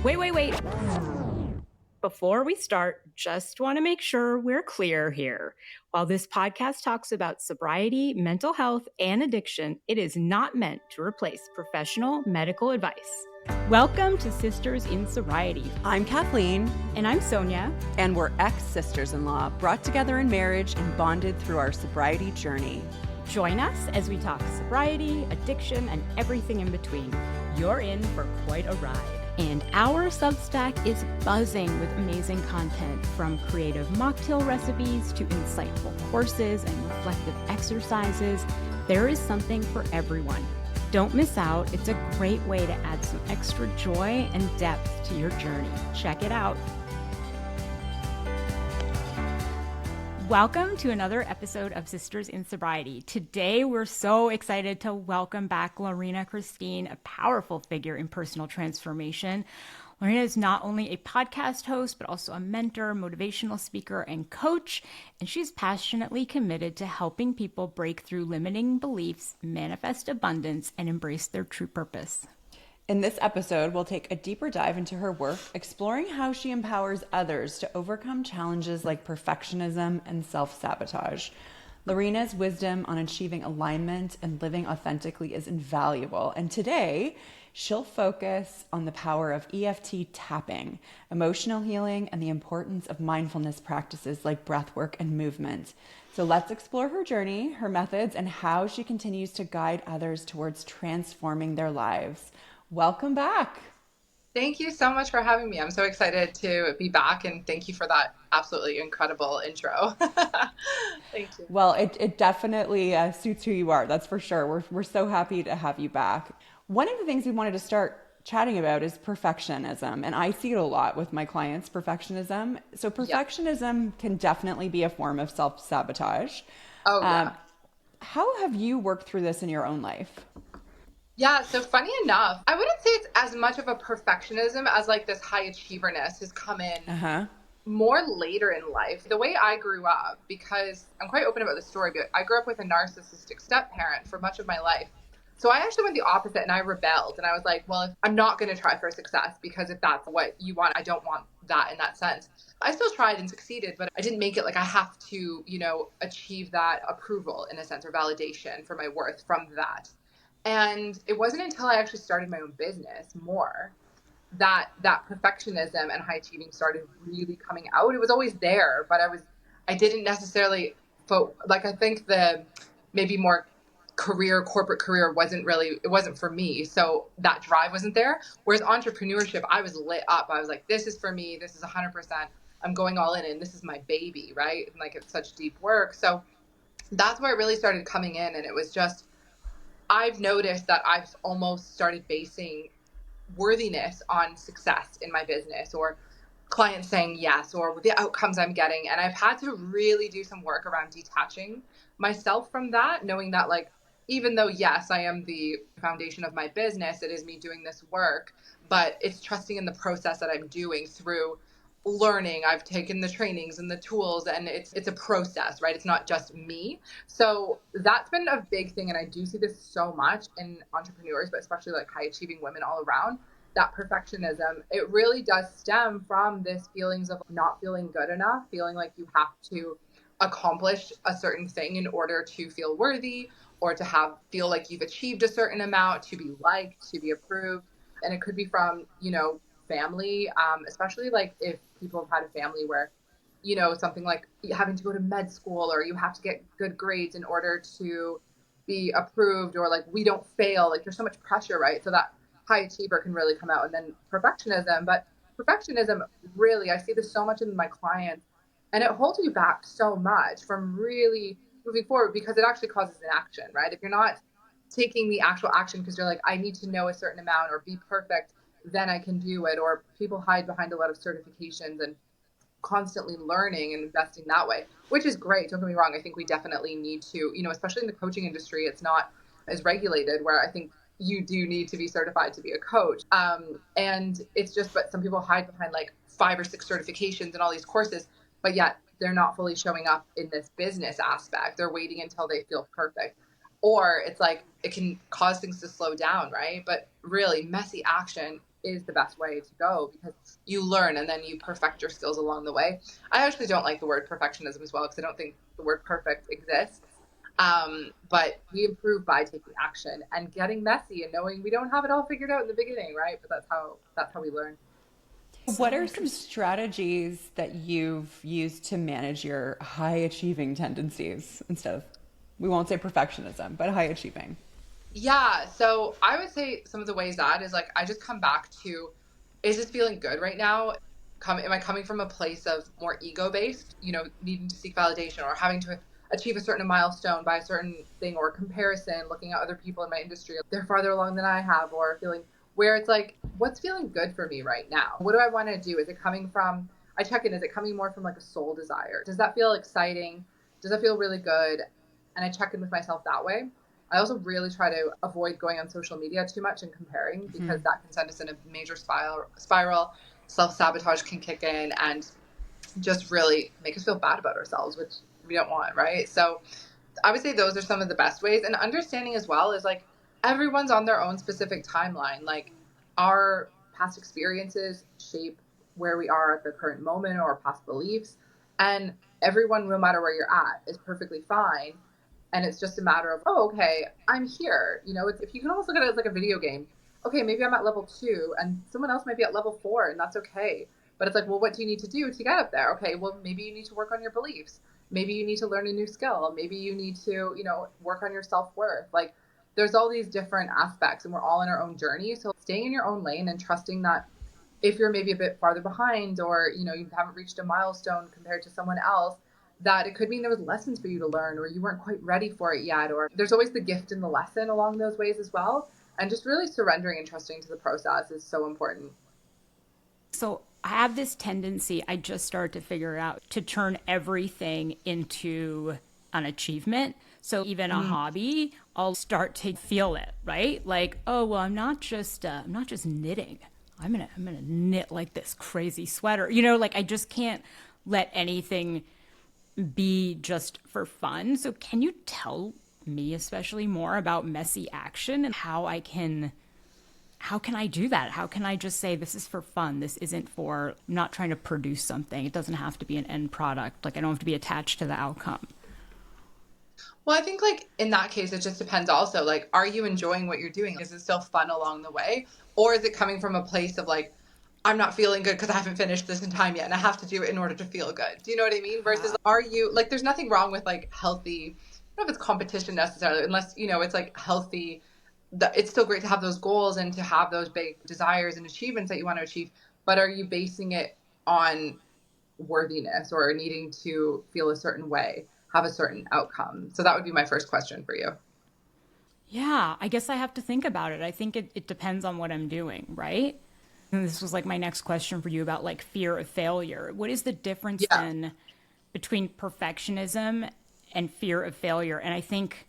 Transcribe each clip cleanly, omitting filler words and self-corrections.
Wait. Before we start, just want to make sure we're clear here. While this podcast talks about sobriety, mental health, and addiction, it is not meant to replace professional medical advice. Welcome to Sisters in Sobriety. I'm Kathleen. And I'm Sonia. And we're ex-sisters-in-law, brought together in marriage and bonded through our sobriety journey. Join us as we talk sobriety, addiction, and everything in between. You're in for quite a ride. And our Substack is buzzing with amazing content, from creative mocktail recipes to insightful courses and reflective exercises. There is something for everyone. Don't miss out. It's a great way to add some extra joy and depth to your journey. Check it out. Welcome to another episode of Sisters in Sobriety. Today, we're so excited to welcome back Lorina Christine, a powerful figure in personal transformation. Lorina is not only a podcast host, but also a mentor, motivational speaker, and coach, and she's passionately committed to helping people break through limiting beliefs, manifest abundance, and embrace their true purpose. In this episode, we'll take a deeper dive into her work, exploring how she empowers others to overcome challenges like perfectionism and self-sabotage. Lorina's wisdom on achieving alignment and living authentically is invaluable. And today, she'll focus on the power of EFT tapping, emotional healing, and the importance of mindfulness practices like breathwork and movement. So let's explore her journey, her methods, and how she continues to guide others towards transforming their lives. Welcome back. Thank you so much for having me. I'm so excited to be back, and thank you for that absolutely incredible intro. Thank you. Well, it definitely suits who you are. That's for sure. We're so happy to have you back. One of the things we wanted to start chatting about is perfectionism, and I see it a lot with my clients, perfectionism. So perfectionism can definitely be a form of self-sabotage. Oh, yeah. How have you worked through this in your own life? Yeah, so funny enough, I wouldn't say it's as much of a perfectionism as like this high achieverness has come in more later in life. The way I grew up, because I'm quite open about the story, but I grew up with a narcissistic step-parent for much of my life. So I actually went the opposite, and I rebelled, and I was like, well, I'm not going to try for success, because if that's what you want, I don't want that in that sense. I still tried and succeeded, but I didn't make it like I have to, achieve that approval in a sense, or validation for my worth from that. And it wasn't until I actually started my own business more that perfectionism and high achieving started really coming out. It was always there, but I didn't necessarily I think the maybe more corporate career it wasn't for me. So that drive wasn't there. Whereas entrepreneurship, I was lit up. I was like, this is for me. This is 100%. I'm going all in, and this is my baby, right? And like, it's such deep work. So that's where it really started coming in. And it was just, I've noticed that I've almost started basing worthiness on success in my business, or clients saying yes, or the outcomes I'm getting. And I've had to really do some work around detaching myself from that, knowing that, like, even though, yes, I am the foundation of my business, it is me doing this work, but it's trusting in the process that I'm doing through learning. I've taken the trainings and the tools, and it's a process, right? It's not just me. So that's been a big thing. And I do see this so much in entrepreneurs, but especially like high achieving women all around, that perfectionism, it really does stem from this feelings of not feeling good enough, feeling like you have to accomplish a certain thing in order to feel worthy, or to feel like you've achieved a certain amount, to be liked, to be approved. And it could be from, family, especially like if people have had a family where, something like having to go to med school, or you have to get good grades in order to be approved, or like we don't fail, like there's so much pressure, right? So that high achiever can really come out. And then perfectionism, but perfectionism, really, I see this so much in my clients, and it holds you back so much from really moving forward, because it actually causes inaction, right? If you're not taking the actual action because you're like, I need to know a certain amount or be perfect, then I can do it. Or people hide behind a lot of certifications and constantly learning and investing that way, which is great. Don't get me wrong. I think we definitely need to, especially in the coaching industry, it's not as regulated, where I think you do need to be certified to be a coach. And it's just, but some people hide behind like 5 or 6 certifications and all these courses, but yet they're not fully showing up in this business aspect. They're waiting until they feel perfect. Or it's like, it can cause things to slow down, right? But really, messy action is the best way to go, because you learn and then you perfect your skills along the way. I actually don't like the word perfectionism as well, because I don't think the word perfect exists. But we improve by taking action and getting messy and knowing we don't have it all figured out in the beginning, right? But that's how we learn. What are some strategies that you've used to manage your high achieving tendencies instead of, we won't say perfectionism, but high achieving? Yeah, so I would say some of the ways that is like, I just come back to, is this feeling good right now? Am I coming from a place of more ego based, needing to seek validation or having to achieve a certain milestone by a certain thing, or comparison, looking at other people in my industry, they're farther along than I have, or feeling where it's like, what's feeling good for me right now? What do I want to do? Is it coming from, I check in, is it coming more from like a soul desire? Does that feel exciting? Does that feel really good? And I check in with myself that way. I also really try to avoid going on social media too much and comparing, because that can send us in a major spiral. Self-sabotage can kick in and just really make us feel bad about ourselves, which we don't want, right? So I would say those are some of the best ways. And understanding as well is like, everyone's on their own specific timeline. Like, our past experiences shape where we are at the current moment, or past beliefs. And everyone, no matter where you're at, is perfectly fine. And it's just a matter of, oh, okay, I'm here. If you can almost look at it as like a video game. Okay, maybe I'm at level 2 and someone else might be at level 4, and that's okay. But it's like, well, what do you need to do to get up there? Okay, well, maybe you need to work on your beliefs. Maybe you need to learn a new skill. Maybe you need to, work on your self-worth. Like, there's all these different aspects, and we're all in our own journey. So staying in your own lane and trusting that if you're maybe a bit farther behind, or, you haven't reached a milestone compared to someone else, that it could mean there was lessons for you to learn, or you weren't quite ready for it yet, or there's always the gift in the lesson along those ways as well. And just really surrendering and trusting to the process is so important. So I have this tendency, I just started to figure out, to turn everything into an achievement. So even a hobby, I'll start to feel it, right? Like, oh, well, I'm not just knitting. I'm gonna knit like this crazy sweater. Like, I just can't let anything be just for fun. So can you tell me especially more about messy action and how can I do that? How can I just say, this is for fun? This isn't for, I'm not trying to produce something. It doesn't have to be an end product. Like, I don't have to be attached to the outcome. Well, I think like in that case, it just depends also. Like, are you enjoying what you're doing? Is it still fun along the way? Or is it coming from a place of like, I'm not feeling good because I haven't finished this in time yet and I have to do it in order to feel good. Do you know what I mean? Versus, are you like, there's nothing wrong with like healthy, I don't know if it's competition necessarily, unless, it's like healthy. It's still great to have those goals and to have those big desires and achievements that you want to achieve. But are you basing it on worthiness or needing to feel a certain way, have a certain outcome? So that would be my first question for you. Yeah, I guess I have to think about it. I think it depends on what I'm doing, right? And this was like my next question for you about like fear of failure. What is the difference then between perfectionism and fear of failure? And I think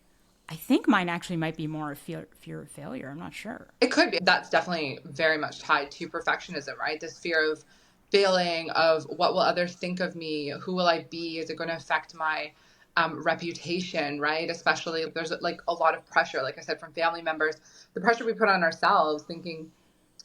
mine actually might be more of fear of failure. I'm not sure. It could be. That's definitely very much tied to perfectionism, right? This fear of failing, of what will others think of me? Who will I be? Is it going to affect my reputation, right? Especially if there's like a lot of pressure, like I said, from family members, the pressure we put on ourselves, thinking,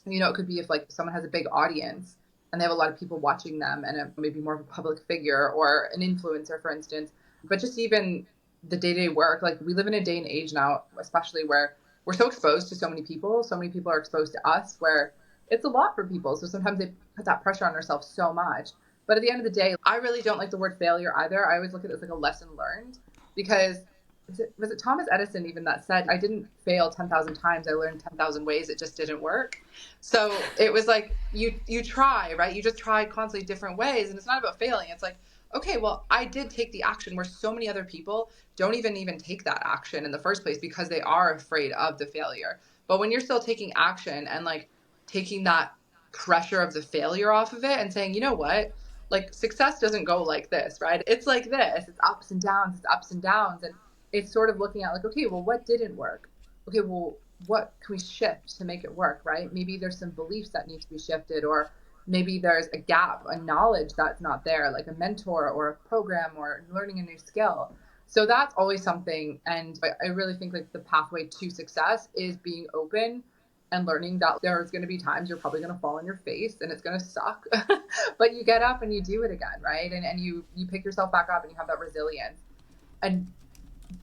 it could be if like someone has a big audience and they have a lot of people watching them, and maybe more of a public figure or an influencer, for instance. But just even the day-to-day work, like we live in a day and age now, especially where we're so exposed to so many people. So many people are exposed to us, where it's a lot for people. So sometimes they put that pressure on ourselves so much. But at the end of the day, I really don't like the word failure either. I always look at it as like a lesson learned, because was it Thomas Edison even that said, I didn't fail 10,000 times. I learned 10,000 ways. It just didn't work. So it was like, you try, right? You just try constantly different ways. And it's not about failing. It's like, okay, well, I did take the action, where so many other people don't even take that action in the first place because they are afraid of the failure. But when you're still taking action and like taking that pressure of the failure off of it and saying, you know what, like success doesn't go like this, right? It's like this, it's ups and downs, it's ups and downs. And it's sort of looking at like, okay, well, what didn't work? Okay, well, what can we shift to make it work, right? Maybe there's some beliefs that need to be shifted, or maybe there's a gap, a knowledge that's not there, like a mentor or a program or learning a new skill. So that's always something. And I really think like the pathway to success is being open and learning that there's going to be times you're probably going to fall on your face and it's going to suck, but you get up and you do it again, right? And you pick yourself back up and you have that resilience. And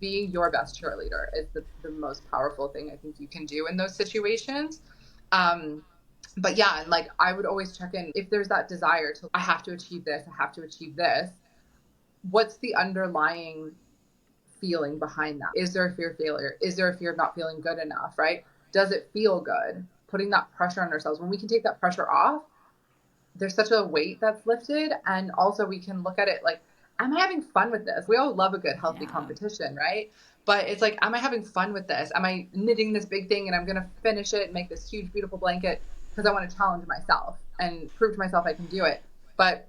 being your best cheerleader is the most powerful thing I think you can do in those situations. But yeah, and like I would always check in if there's that desire to, I have to achieve this, I have to achieve this. What's the underlying feeling behind that? Is there a fear of failure? Is there a fear of not feeling good enough, right? Does it feel good? Putting that pressure on ourselves. When we can take that pressure off, there's such a weight that's lifted. And also we can look at it like, am I having fun with this? We all love a good, healthy competition, right? But it's like, am I having fun with this? Am I knitting this big thing and I'm going to finish it and make this huge, beautiful blanket because I want to challenge myself and prove to myself I can do it. But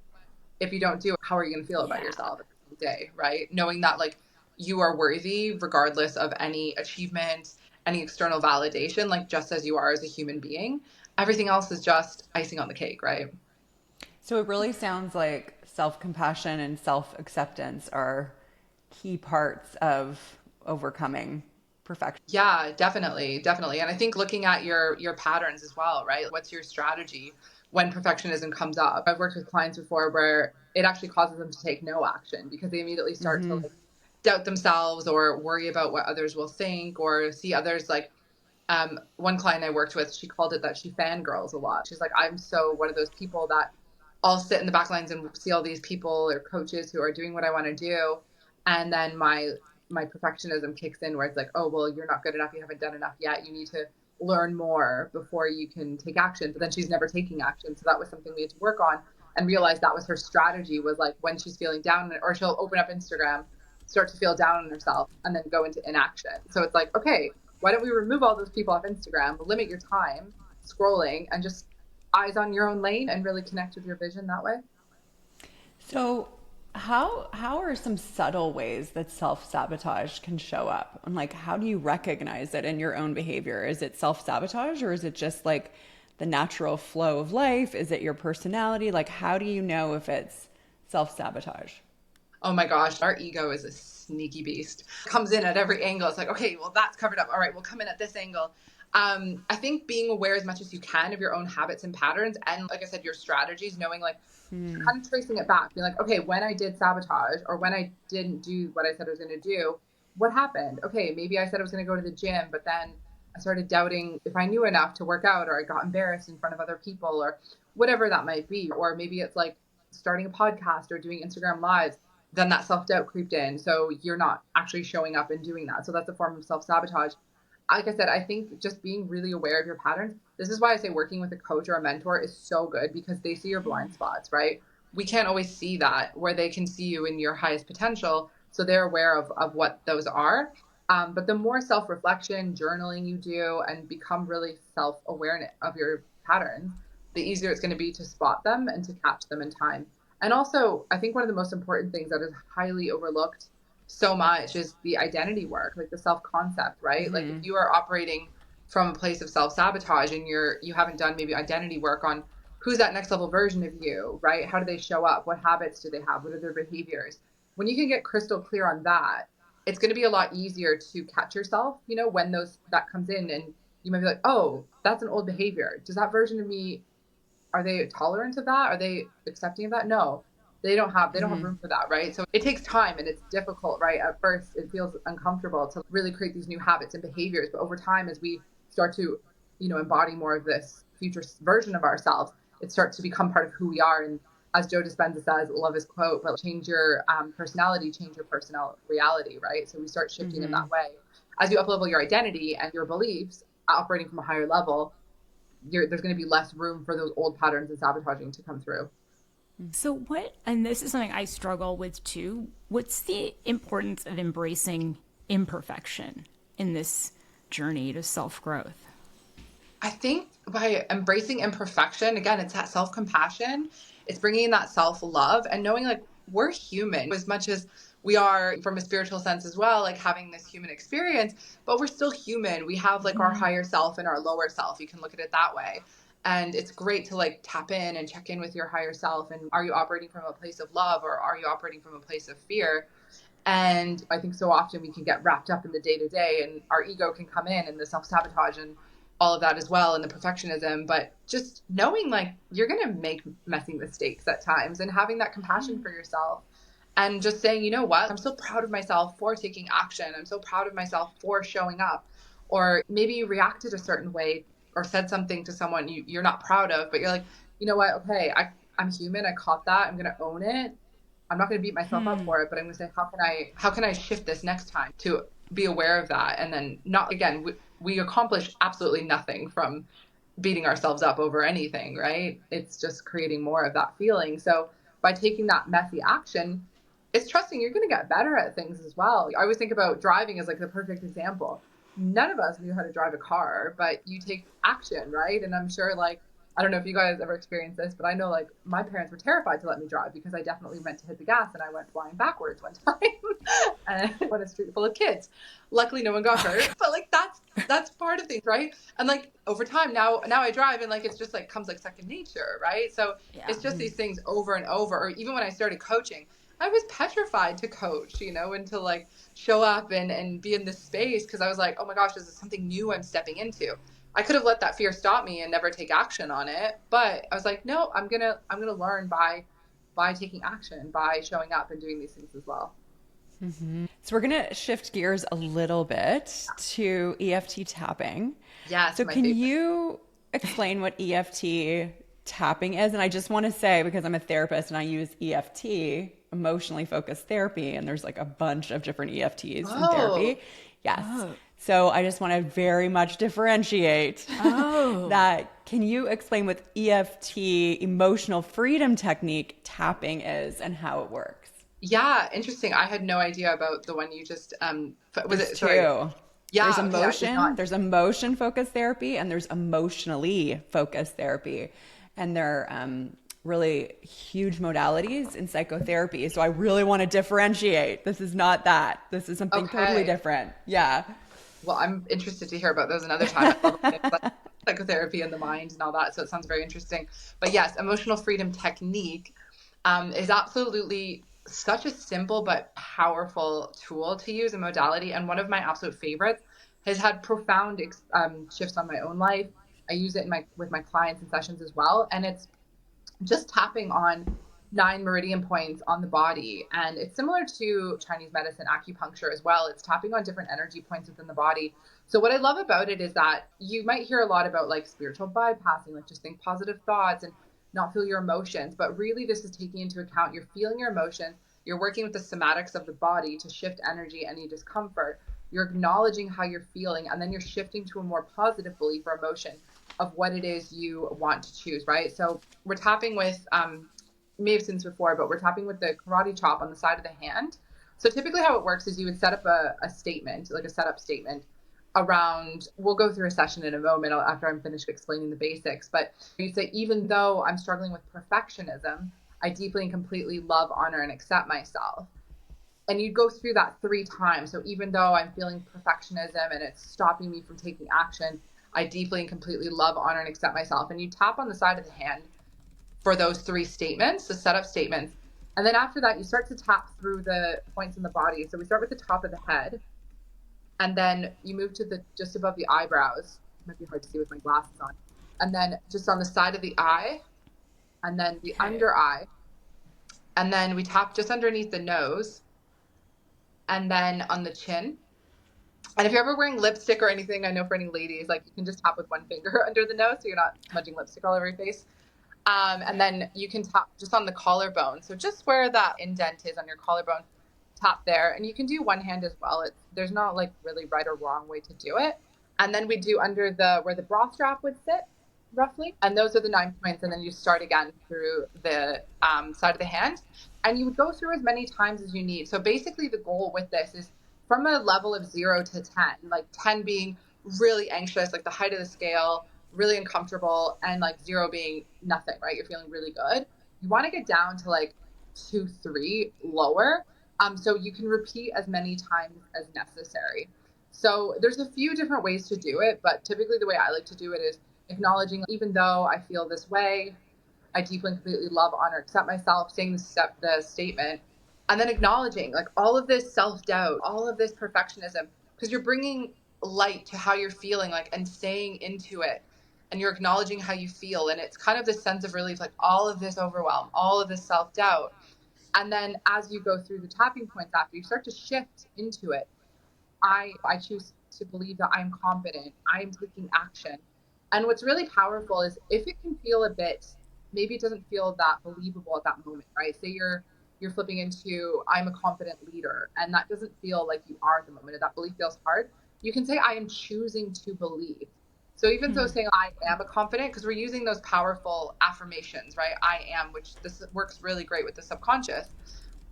if you don't do it, how are you going to feel about yourself at the end of the day, right? Knowing that like you are worthy regardless of any achievement, any external validation, like just as you are as a human being. Everything else is just icing on the cake, right? So it really sounds like self-compassion and self-acceptance are key parts of overcoming perfection. Yeah, definitely. And I think looking at your patterns as well, right? What's your strategy when perfectionism comes up? I've worked with clients before where it actually causes them to take no action because they immediately start to like doubt themselves or worry about what others will think or see others like one client I worked with, she called it that she fangirls a lot. She's like, I'm so one of those people that I'll sit in the back lines and see all these people or coaches who are doing what I want to do. And then my perfectionism kicks in where it's like, oh, well, you're not good enough. You haven't done enough yet. You need to learn more before you can take action. But then she's never taking action. So that was something we had to work on and realize that was her strategy, was like when she's feeling down or she'll open up Instagram, start to feel down on herself and then go into inaction. So it's like, okay, why don't we remove all those people off Instagram, limit your time scrolling and just eyes on your own lane and really connect with your vision that way? So how are some subtle ways that self-sabotage can show up? And like, how do you recognize it in your own behavior? Is it self-sabotage or is it just like the natural flow of life? Is it your personality? Like, how do you know if it's self-sabotage? Oh my gosh, our ego is a sneaky beast. Comes in at every angle. It's like, okay, well, that's covered up. All right, we'll come in at this angle. I think being aware as much as you can of your own habits and patterns, and like I said, your strategies, knowing like kind of tracing it back, being like, okay, when I did sabotage or when I didn't do what I said I was going to do, what happened? Okay, maybe I said I was going to go to the gym, but then I started doubting if I knew enough to work out, or I got embarrassed in front of other people, or whatever that might be. Or maybe it's like starting a podcast or doing Instagram lives. Then that self-doubt creeped in. So you're not actually showing up and doing that. So that's a form of self-sabotage. Like I said, I think just being really aware of your patterns. This is why I say working with a coach or a mentor is so good, because they see your blind spots, right? We can't always see that, where they can see you in your highest potential. So they're aware of what those are. But the more self-reflection, journaling you do and become really self-aware of your patterns, the easier it's going to be to spot them and to catch them in time. And also, I think one of the most important things that is highly overlooked so much is the identity work, like the self-concept, right? Like if you are operating from a place of self-sabotage and you haven't done maybe identity work on who's that next level version of you, right? How do they show up? What habits do they have? What are their behaviors? When you can get crystal clear on that, it's going to be a lot easier to catch yourself, when that comes in, and you might be like, oh, that's an old behavior. Does that version of me, are they tolerant of that? Are they accepting of that? No, they don't have room for that, right? So it takes time and it's difficult, right? At first, it feels uncomfortable to really create these new habits and behaviors. But over time, as we start to, embody more of this future version of ourselves, it starts to become part of who we are. And as Joe Dispenza says, love his quote, but change your personality, change your personal reality, right? So we start shifting in that way. As you up-level your identity and your beliefs, operating from a higher level, there's going to be less room for those old patterns and sabotaging to come through. So and this is something I struggle with too, what's the importance of embracing imperfection in this journey to self-growth? I think by embracing imperfection, again, it's that self-compassion, it's bringing in that self-love and knowing like we're human as much as we are from a spiritual sense as well, like having this human experience, but we're still human. We have like our higher self and our lower self. You can look at it that way. And it's great to like tap in and check in with your higher self. And are you operating from a place of love or are you operating from a place of fear? And I think so often we can get wrapped up in the day to day and our ego can come in and the self-sabotage and all of that as well, and the perfectionism, but just knowing like you're going to make messy mistakes at times, and having that compassion for yourself, and just saying, you know what, I'm so proud of myself for taking action. I'm so proud of myself for showing up. Or maybe you reacted a certain way or said something to someone you're not proud of, but you're like, you know what, okay, I'm human. I caught that. I'm going to own it. I'm not going to beat myself up for it, but I'm going to say, how can I shift this next time to be aware of that? And then not, again, we accomplish absolutely nothing from beating ourselves up over anything, right? It's just creating more of that feeling. So by taking that messy action, it's trusting you're going to get better at things as well. I always think about driving as like the perfect example. None of us knew how to drive a car, but you take action, right? And I'm sure, like, I don't know if you guys ever experienced this, but I know like my parents were terrified to let me drive because I definitely meant to hit the gas and I went flying backwards one time and on a street full of kids. Luckily no one got hurt, but like that's part of things, right? And like over time now I drive and like it's just like comes like second nature, right? So it's just these things over and over. Or even when I started coaching, I was petrified to coach, you know, and to like show up and be in this space, because I was like, oh my gosh, this is something new I'm stepping into. I could have let that fear stop me and never take action on it, but I was like, no, I'm gonna learn by taking action, by showing up and doing these things as well. Mm-hmm. So we're gonna shift gears a little bit to EFT tapping. Yes. So can you explain what EFT tapping is? And I just want to say, because I'm a therapist and I use EFT, emotionally focused therapy, and there's like a bunch of different EFTs in therapy. Yes. Oh. So I just want to very much differentiate that. Can you explain what EFT, emotional freedom technique, tapping is and how it works? Yeah, interesting. I had no idea about the one you just was it two. Yeah, there's emotion, there's emotion focused therapy, and there's emotionally focused therapy. And they're really huge modalities in psychotherapy. So I really want to differentiate. This is not that. This is something totally different. Yeah. Well, I'm interested to hear about those another time. I love psychotherapy and the mind and all that. So it sounds very interesting. But yes, emotional freedom technique is absolutely such a simple but powerful tool to use, a modality. And one of my absolute favorites, has had profound shifts on my own life. I use it with my clients in sessions as well. And it's just tapping on 9 meridian points on the body. And it's similar to Chinese medicine, acupuncture as well. It's tapping on different energy points within the body. So what I love about it is that you might hear a lot about like spiritual bypassing, like just think positive thoughts and not feel your emotions. But really this is taking into account, you're feeling your emotions, you're working with the somatics of the body to shift energy, any discomfort. You're acknowledging how you're feeling, and then you're shifting to a more positive belief or emotion of what it is you want to choose, right? So we're tapping with, you may have seen this before, but we're tapping with the karate chop on the side of the hand. So typically how it works is you would set up a statement, like a setup statement around, we'll go through a session in a moment after I'm finished explaining the basics, but you say, even though I'm struggling with perfectionism, I deeply and completely love, honor, and accept myself. And you go through that 3 times. So even though I'm feeling perfectionism and it's stopping me from taking action, I deeply and completely love, honor, and accept myself. And you tap on the side of the hand for those 3 statements, the setup statements. And then after that, you start to tap through the points in the body. So we start with the top of the head, and then you move to just above the eyebrows. It might be hard to see with my glasses on. And then just on the side of the eye, and then the under eye. And then we tap just underneath the nose, and then on the chin. And if you're ever wearing lipstick or anything, I know for any ladies, like you can just tap with one finger under the nose so you're not smudging lipstick all over your face. And then you can tap just on the collarbone. So just where that indent is on your collarbone, tap there. And you can do one hand as well. There's not like really right or wrong way to do it. And then we do under where the bra strap would sit, roughly. And those are the 9 points. And then you start again through the side of the hand. And you would go through as many times as you need. So basically the goal with this is from a level of 0 to 10, like 10 being really anxious, like the height of the scale, really uncomfortable, and like 0 being nothing, right? You're feeling really good. You want to get down to like 2, 3 lower. So you can repeat as many times as necessary. So there's a few different ways to do it, but typically the way I like to do it is acknowledging, even though I feel this way, I deeply and completely love, honor, accept myself, saying the statement, and then acknowledging like all of this self-doubt, all of this perfectionism, because you're bringing light to how you're feeling, like, and staying into it, and you're acknowledging how you feel. And it's kind of this sense of relief, like all of this overwhelm, all of this self-doubt. And then as you go through the tapping points after, you start to shift into it. I choose to believe that I'm competent. I'm taking action. And what's really powerful is if it can feel a bit, maybe it doesn't feel that believable at that moment, right? Say you're flipping into I'm a confident leader, and that doesn't feel like you are at the moment, and that belief feels hard. You can say I am choosing to believe. So even though saying I am a confident, because we're using those powerful affirmations, right? I am, which this works really great with the subconscious.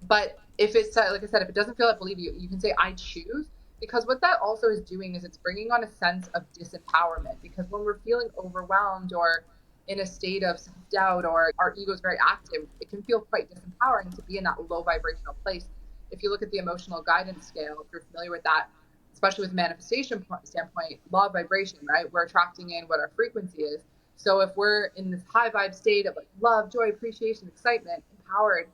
But if it's, like I said, if it doesn't feel like believe you, you can say I choose, because what that also is doing is it's bringing on a sense of disempowerment. Because when we're feeling overwhelmed or in a state of self-doubt, or our ego is very active, it can feel quite disempowering to be in that low vibrational place. If you look at the emotional guidance scale, if you're familiar with that, especially with manifestation standpoint, law of vibration, right? We're attracting in what our frequency is. So if we're in this high vibe state of like love, joy, appreciation, excitement, empowered,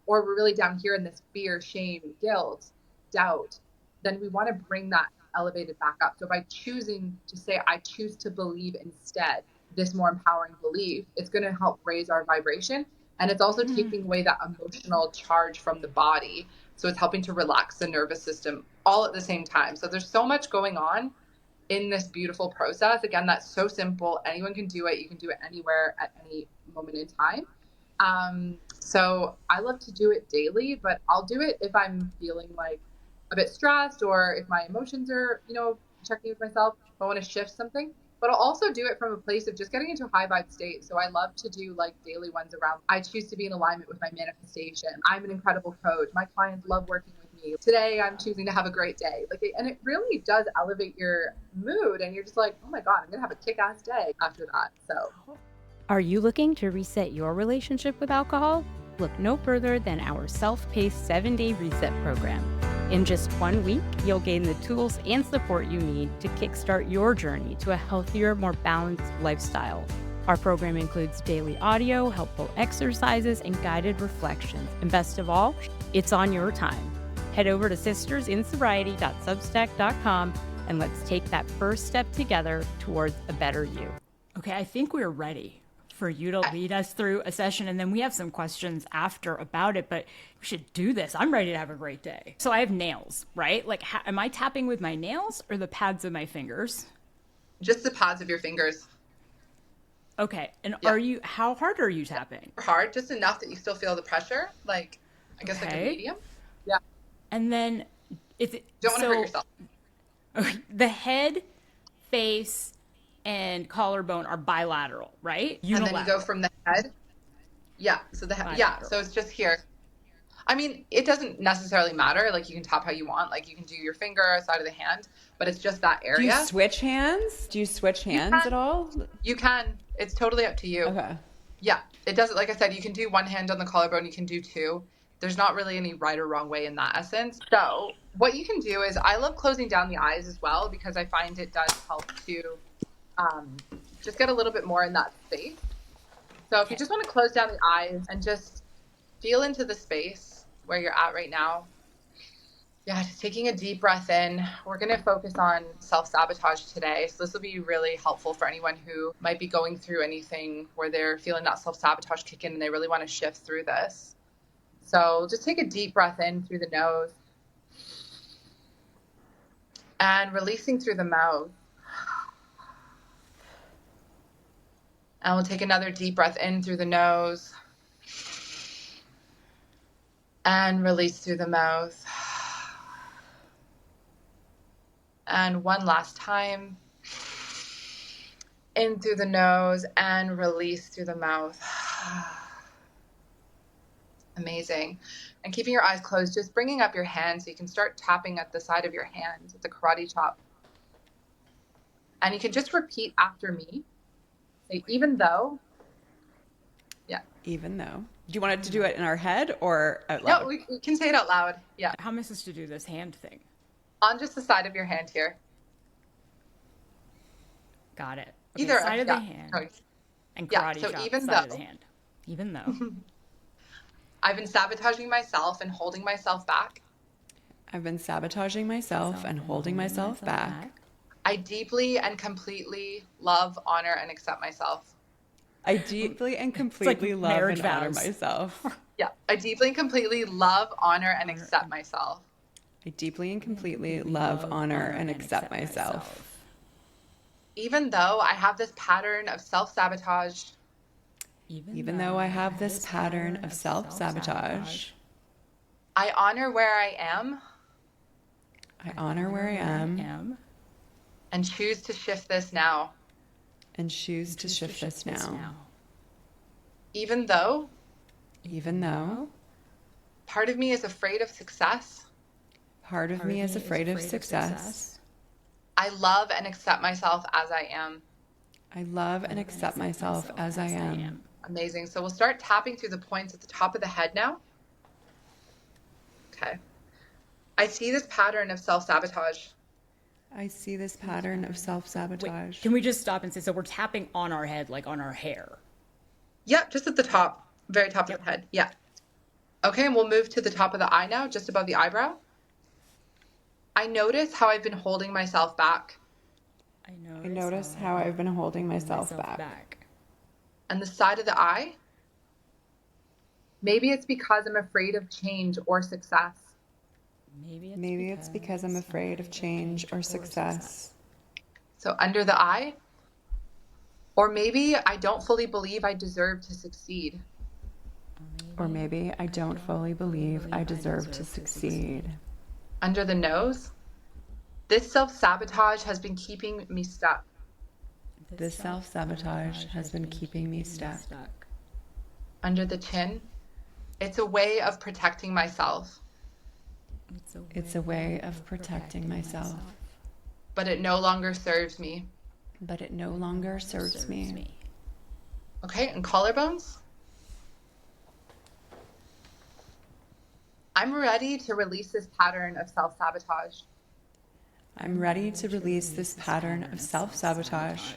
or we're really down here in this fear, shame, guilt, doubt, then we want to bring that elevated back up. So by choosing to say, I choose to believe instead, this more empowering belief, it's going to help raise our vibration. And it's also taking away that emotional charge from the body. So it's helping to relax the nervous system all at the same time. So there's so much going on in this beautiful process. Again, that's so simple. Anyone can do it. You can do it anywhere at any moment in time. So I love to do it daily, but I'll do it if I'm feeling like a bit stressed, or if my emotions are, checking with myself, if I want to shift something. But I'll also do it from a place of just getting into a high vibe state. So I love to do like daily ones around, I choose to be in alignment with my manifestation. I'm an incredible coach. My clients love working with me. Today, I'm choosing to have a great day. And it really does elevate your mood. And you're just like, oh my God, I'm going to have a kick-ass day after that. So. Are you looking to reset your relationship with alcohol? Look no further than our self-paced 7-day reset program. In just 1 week, you'll gain the tools and support you need to kickstart your journey to a healthier, more balanced lifestyle. Our program includes daily audio, helpful exercises, and guided reflections. And best of all, it's on your time. Head over to sistersinsobriety.substack.com and let's take that first step together towards a better you. Okay, I think we're ready for you to lead us through a session, and then we have some questions after about it, but we should do this. I'm ready to have a great day. So I have nails, right? Like, am I tapping with my nails or the pads of my fingers? Just the pads of your fingers. Okay, and how hard are you tapping? Hard, just enough that you still feel the pressure, like, I guess like a medium. Yeah. And then don't want to hurt yourself. The head, face, and collarbone are bilateral, right? Unilateral. And then you go from the head. Yeah. So the head. Yeah. So it's just here. I mean, it doesn't necessarily matter. Like, you can tap how you want. Like, you can do your finger, side of the hand, but it's just that area. Do you switch hands? At all? You can. It's totally up to you. Okay. Yeah. It doesn't, like I said, you can do one hand on the collarbone. You can do two. There's not really any right or wrong way in that essence. So what you can do is, I love closing down the eyes as well, because I find it does help to just get a little bit more in that space. So if you just want to close down the eyes and just feel into the space where you're at right now. Yeah, just taking a deep breath in. We're going to focus on self-sabotage today. So this will be really helpful for anyone who might be going through anything where they're feeling that self-sabotage kick in and they really want to shift through this. So just take a deep breath in through the nose and releasing through the mouth. And we'll take another deep breath in through the nose and release through the mouth. And one last time, in through the nose and release through the mouth. Amazing. And keeping your eyes closed, just bringing up your hands so you can start tapping at the side of your hand with the karate chop. And you can just repeat after me. Say, even though. Yeah. Even though. Do you want it to do it in our head or out loud? No, we can say it out loud. Yeah. How am I supposed to do this hand thing? On just the side of your hand here. Got it. Okay, Either side of the hand. Okay. And karate so chop, even side though, of the hand. Even though. I've been sabotaging myself and holding myself back. I've been sabotaging myself and holding myself back. I deeply and completely love, honor, and accept myself. I deeply and completely love marriage and honor vows. myself. Yeah. I deeply and completely love, honor, and accept myself. I deeply and completely love, honor, and accept myself. Even though I have this pattern of self-sabotage. Even though I have this pattern of self-sabotage. I honor where I am. I honor where I am. And choose to shift this now. And choose to shift this now. Even though part of me is afraid of success. Part of me is afraid of success. I love and accept myself as I am. I love and accept myself as I am. Amazing. So we'll start tapping through the points at the top of the head now. Okay. I see this pattern of self-sabotage. I see this pattern of self-sabotage. Can we just stop and say, so we're tapping on our head, like on our hair? Yeah, just at the top, very top of the head. Yeah. Okay, and we'll move to the top of the eye now, just above the eyebrow. I notice how I've been holding myself back. I notice how I've been holding myself back. And the side of the eye. Maybe it's because I'm afraid of change or success. Maybe it's because I'm afraid of change or success. So under the eye. Or maybe I don't fully believe I deserve to succeed. Or maybe I don't fully believe I deserve to succeed. Under the nose. This self-sabotage has been keeping me stuck. This self-sabotage has been keeping me stuck. Under the chin. It's a way of protecting myself. It's a way of protecting myself. But it no longer serves me. But it no longer serves me. Okay, and collarbones. I'm ready to release this pattern of self-sabotage. I'm ready to release this pattern of self-sabotage.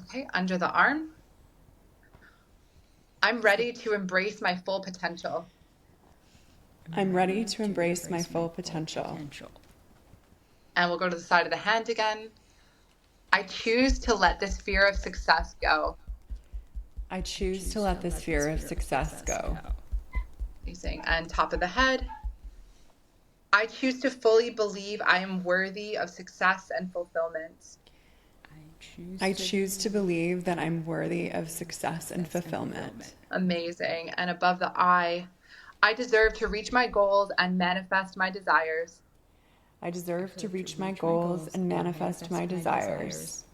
Okay, under the arm. I'm ready to embrace my full potential. I'm ready to embrace my full potential. And we'll go to the side of the hand again. I choose to let this fear of success go. I choose to let this fear of success go. Amazing. And top of the head. I choose to fully believe I am worthy of success and fulfillment. I choose to believe that I'm worthy of success and fulfillment. Amazing. And above the eye, I deserve to reach my goals and manifest my desires. I deserve to reach my goals and manifest my desires.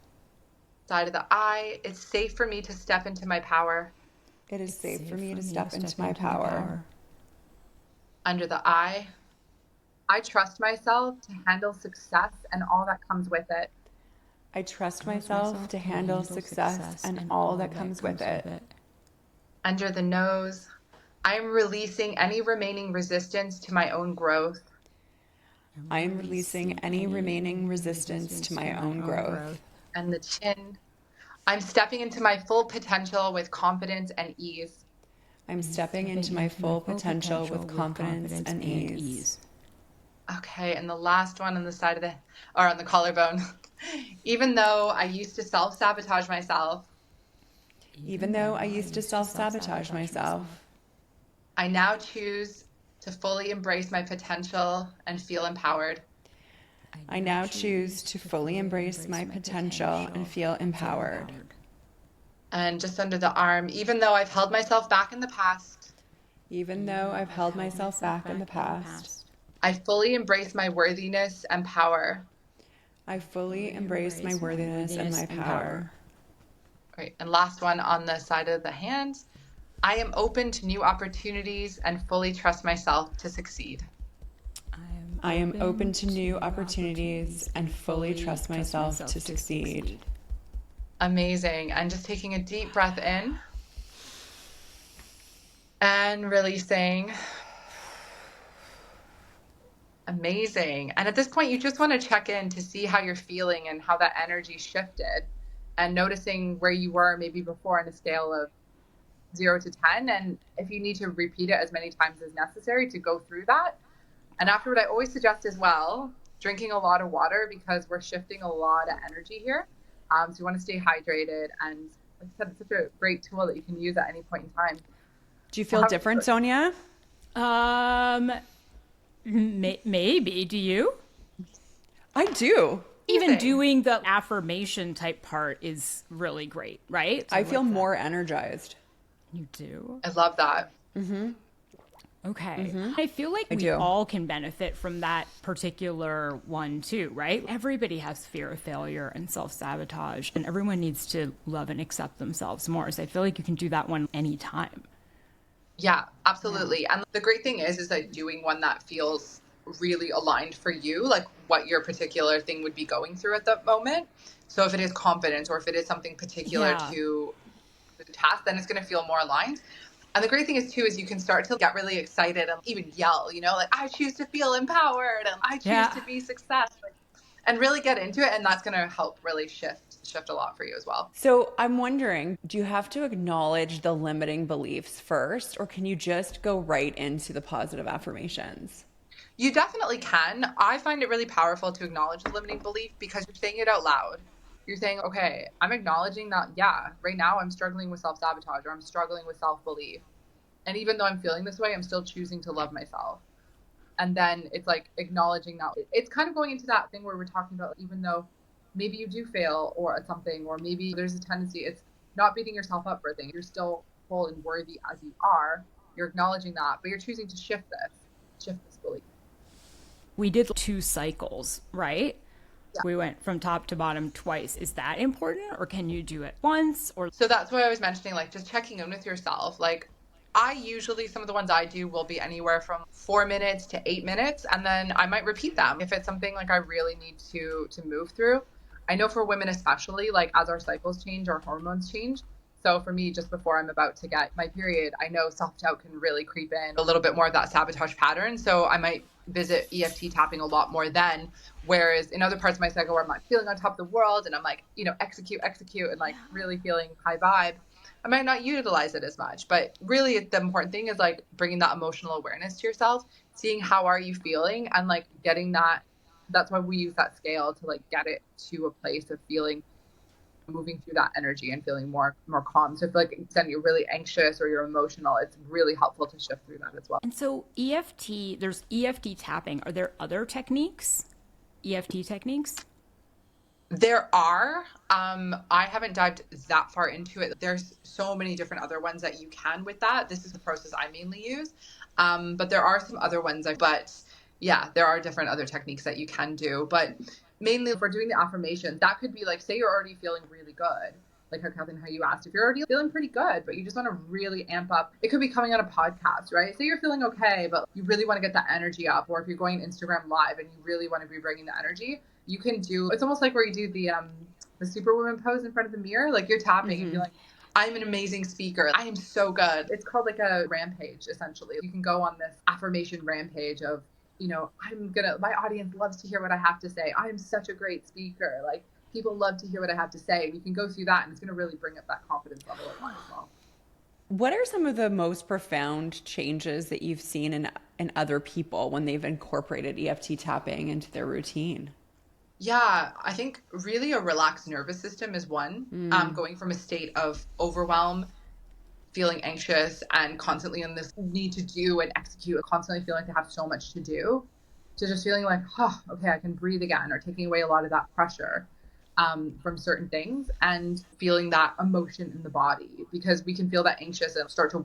Side of the eye, it's safe for me to step into my power. It is safe for me to step into my power. Under the eye, I trust myself to handle success and all that comes with it. I trust myself to handle success and all that comes with it. Under the nose, I am releasing any remaining resistance to my own growth. I am releasing any remaining resistance to my own growth. And the chin, I'm stepping into my full potential with confidence and ease. I'm stepping into my full potential with confidence and ease. Okay, and the last one on the side of the, or on the collarbone. Even though I used to self-sabotage myself. Even though I used to self-sabotage myself. I now choose to fully embrace my potential and feel empowered. I now choose to fully embrace my potential and feel empowered. And just under the arm, even though I've held myself back in the past. Even though I've held myself back in the past. I fully embrace my worthiness and power. I fully embrace my worthiness and my power. Right, and last one on the side of the hand. I am open to new opportunities and fully trust myself to succeed. I am open to new opportunities and fully trust myself to succeed. Amazing. And just taking a deep breath in and releasing. Amazing. And at this point, you just want to check in to see how you're feeling and how that energy shifted, and noticing where you were maybe before on a scale of 0 to 10. And if you need to repeat it as many times as necessary to go through that. And afterward, I always suggest as well, drinking a lot of water because we're shifting a lot of energy here. So you want to stay hydrated. And like I said, it's such a great tool that you can use at any point in time. Do you feel different, Sonia? Maybe. Do you? I do. Even doing the affirmation type part is really great, right? I feel more energized. You do? I love that. Okay. I feel like we all can benefit from that particular one too, right? Everybody has fear of failure and self-sabotage, and everyone needs to love and accept themselves more. So I feel like you can do that one anytime. Yeah, absolutely. And the great thing is that doing one that feels really aligned for you, like what your particular thing would be going through at the moment. So if it is confidence or if it is something particular to the task, then it's going to feel more aligned. And the great thing is too, is you can start to get really excited and even yell, you know, like I choose to feel empowered and I choose to be success, and really get into it. And that's going to help really shift a lot for you as well. So I'm wondering, do you have to acknowledge the limiting beliefs first, or can you just go right into the positive affirmations? You definitely can. I find it really powerful to acknowledge the limiting belief because you're saying it out loud. You're saying, okay, I'm acknowledging that, right now I'm struggling with self-sabotage or I'm struggling with self-belief. And even though I'm feeling this way, I'm still choosing to love myself. And then it's like acknowledging that. It's kind of going into that thing where we're talking about, even though maybe you do fail or at something, or maybe there's a tendency, it's not beating yourself up for a thing. You're still whole and worthy as you are. You're acknowledging that, but you're choosing to shift this belief. We did 2 cycles, right? Yeah. We went from top to bottom twice. Is that important, or can you do it once? Or so that's why I was mentioning, like, just checking in with yourself. Like, I usually, some of the ones I do will be anywhere from 4 minutes to 8 minutes, and then I might repeat them if it's something like I really need to move through. I know for women especially, like as our cycles change, our hormones change. So for me, just before I'm about to get my period, I know self-doubt can really creep in, a little bit more of that sabotage pattern. So I might visit EFT tapping a lot more then. Whereas in other parts of my cycle where I'm like feeling on top of the world and I'm like, you know, execute and like really feeling high vibe, I might not utilize it as much. But really the important thing is like bringing that emotional awareness to yourself, seeing how are you feeling, and like getting that. That's why we use that scale to like get it to a place of feeling, moving through that energy and feeling more calm. So if like then you're really anxious or you're emotional, it's really helpful to shift through that as well. And so EFT, there's EFT tapping. Are there other techniques? EFT techniques? There are. I haven't dived that far into it. There's so many different other ones that you can with that. This is the process I mainly use. But there are some other ones. But yeah, there are different other techniques that you can do. But mainly if we're doing the affirmations, that could be like, say you're already feeling really good. Like how Kathleen, how you asked, if you're already feeling pretty good, but you just want to really amp up, it could be coming on a podcast, right? Say you're feeling okay, but you really want to get that energy up. Or if you're going Instagram live and you really want to be bringing the energy, you can do, it's almost like where you do the superwoman pose in front of the mirror, like you're tapping and you're like, I'm an amazing speaker. I am so good. It's called like a rampage, essentially. You can go on this affirmation rampage of, you know, my audience loves to hear what I have to say. I am such a great speaker. Like people love to hear what I have to say. And you can go through that and it's going to really bring up that confidence level as well. What are some of the most profound changes that you've seen in other people when they've incorporated EFT tapping into their routine? Yeah, I think really a relaxed nervous system is one. Going from a state of overwhelm, feeling anxious and constantly in this need to do and execute, constantly feeling like they have so much to do, to just feeling like, oh, okay, I can breathe again, or taking away a lot of that pressure from certain things, and feeling that emotion in the body, because we can feel that anxious and start to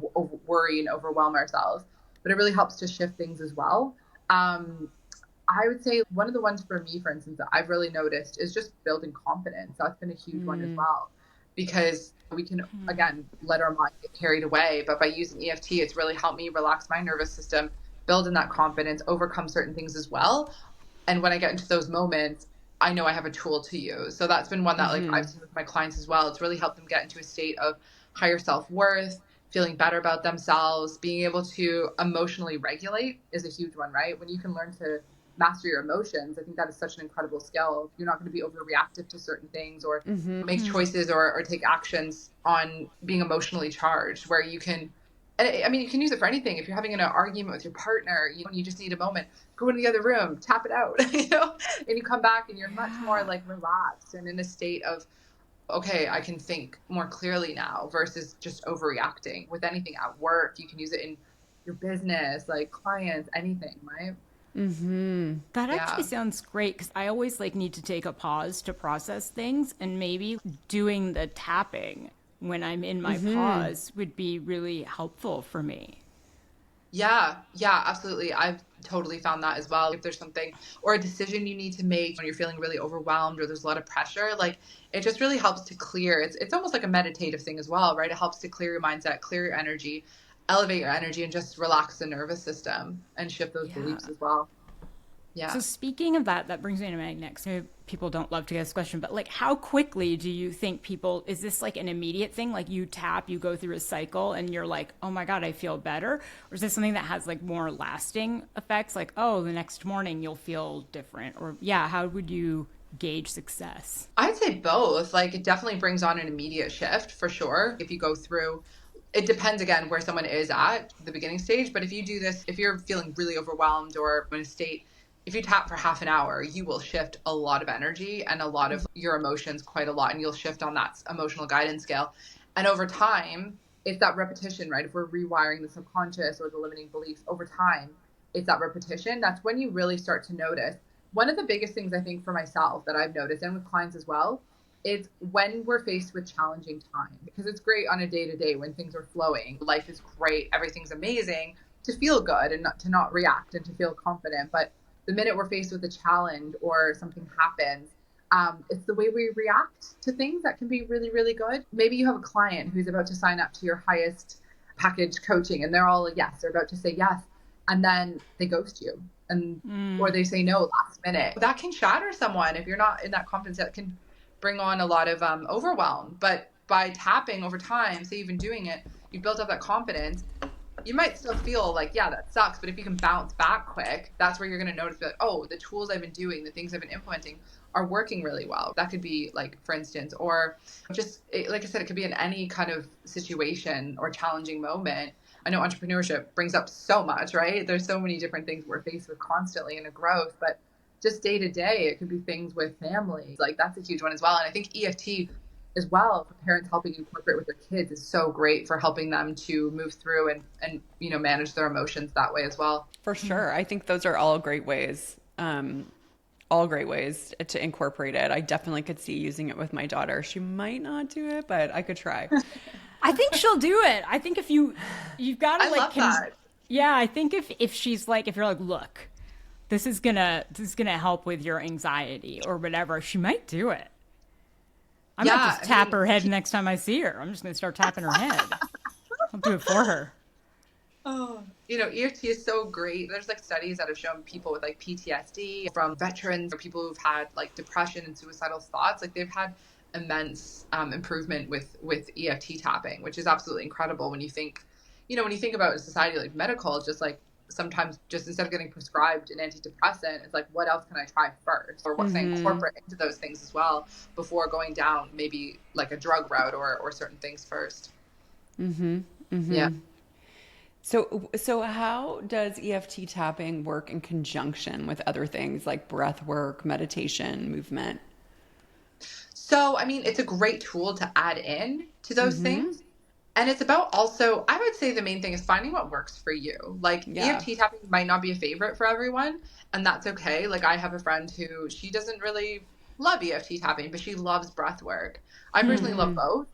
worry and overwhelm ourselves. But it really helps to shift things as well. I would say one of the ones for me, for instance, that I've really noticed is just building confidence. That's been a huge one as well, because we can, again, let our mind get carried away. But by using EFT, it's really helped me relax my nervous system, build in that confidence, overcome certain things as well. And when I get into those moments, I know I have a tool to use. So that's been one that like I've seen with my clients as well. It's really helped them get into a state of higher self-worth, feeling better about themselves, being able to emotionally regulate is a huge one, right? When you can learn to master your emotions, I think that is such an incredible skill. You're not going to be overreactive to certain things or make choices or take actions on being emotionally charged, where you can And I mean, you can use it for anything. If you're having an argument with your partner, you just need a moment, go into the other room, tap it out, and you come back and you're much more like relaxed and in a state of, okay, I can think more clearly now versus just overreacting. With anything at work, you can use it in your business, like clients, anything, right? That Yeah. actually sounds great, because I always like need to take a pause to process things, and maybe doing the tapping when I'm in my pause would be really helpful for me. Yeah, absolutely. I've totally found that as well. If there's something or a decision you need to make when you're feeling really overwhelmed or there's a lot of pressure, like it just really helps to clear. It's almost like a meditative thing as well, right? It helps to clear your mindset, clear your energy, elevate your energy, and just relax the nervous system and shift those Yeah. beliefs as well. So Yeah. speaking of that, that brings me to my next. Maybe people don't love to get this question, but like, how quickly do you think people? Is this like an immediate thing? Like you tap, you go through a cycle, and you're like, oh my god, I feel better, or is this something that has like more lasting effects? Like, oh, the next morning you'll feel different, or yeah, how would you gauge success? I'd say both. Like it definitely brings on an immediate shift for sure. If you go through, it depends again where someone is at the beginning stage. But if you do this, if you're feeling really overwhelmed or in a state, if you tap for half an hour, you will shift a lot of energy and a lot of your emotions quite a lot. And you'll shift on that emotional guidance scale. And over time, it's that repetition, right? If we're rewiring the subconscious or the limiting beliefs over time, it's that repetition. That's when you really start to notice. One of the biggest things I think for myself that I've noticed and with clients as well is when we're faced with challenging time, because it's great on a day to day when things are flowing, life is great, everything's amazing, to feel good and not react and to feel confident. But the minute we're faced with a challenge or something happens, it's the way we react to things that can be really, really good. Maybe you have a client who's about to sign up to your highest package coaching and they're all a yes, they're about to say yes, and then they ghost you and or they say no last minute. That can shatter someone if you're not in that confidence. That can bring on a lot of overwhelm. But by tapping over time, say you've been doing it, you've built up that confidence. You might still feel like, yeah, that sucks. But if you can bounce back quick, that's where you're going to notice that, oh, the tools I've been doing, the things I've been implementing are working really well. That could be like, for instance, or just like I said, it could be in any kind of situation or challenging moment. I know entrepreneurship brings up so much, right? There's so many different things we're faced with constantly in a growth, but just day to day, it could be things with family. Like that's a huge one as well. And I think EFT as well for parents helping incorporate with their kids is so great for helping them to move through and manage their emotions that way as well. For sure. I think those are all great ways. All great ways to incorporate it. I definitely could see using it with my daughter. She might not do it, but I could try. I think she'll do it. I think if you've got to I love that. Yeah, I think if she's like, if you're like, look, this is gonna help with your anxiety or whatever, she might do it. I might just tap her head next time I see her. I'm just gonna start tapping her head. I'll do it for her. Oh, EFT is so great. There's like studies that have shown people with like PTSD from veterans or people who've had like depression and suicidal thoughts, like they've had immense improvement with EFT tapping, which is absolutely incredible when you think, when you think about a society like medical, it's just like sometimes just instead of getting prescribed an antidepressant, it's like, what else can I try first? Or what can I incorporate into those things as well before going down maybe like a drug route or certain things first. Yeah. So how does EFT tapping work in conjunction with other things like breath work, meditation, movement? So, I mean, it's a great tool to add in to those things. And it's about also, I would say the main thing is finding what works for you. Like EFT tapping might not be a favorite for everyone, and that's okay. Like I have a friend who she doesn't really love EFT tapping, but she loves breath work. I personally love both.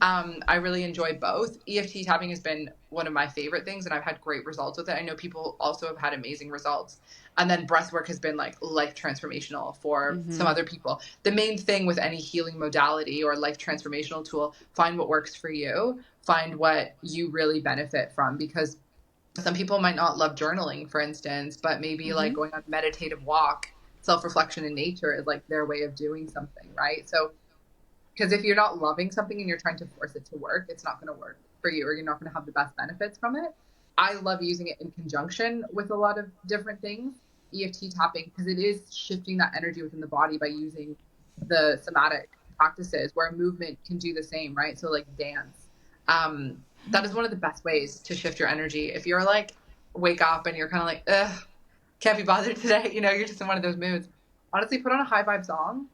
I really enjoy both. EFT tapping has been one of my favorite things and I've had great results with it. I know people also have had amazing results. And then breath work has been like life transformational for some other people. The main thing with any healing modality or life transformational tool, find what works for you, find what you really benefit from, because some people might not love journaling, for instance, but maybe like going on a meditative walk, self-reflection in nature is like their way of doing something, right? So because if you're not loving something and you're trying to force it to work, it's not going to work for you or you're not going to have the best benefits from it. I love using it in conjunction with a lot of different things, EFT tapping, because it is shifting that energy within the body by using the somatic practices where movement can do the same, right? So like dance, That is one of the best ways to shift your energy. If you're like, wake up and you're kind of like, ugh, can't be bothered today, you know, you're just in one of those moods. Honestly, put on a high vibe song.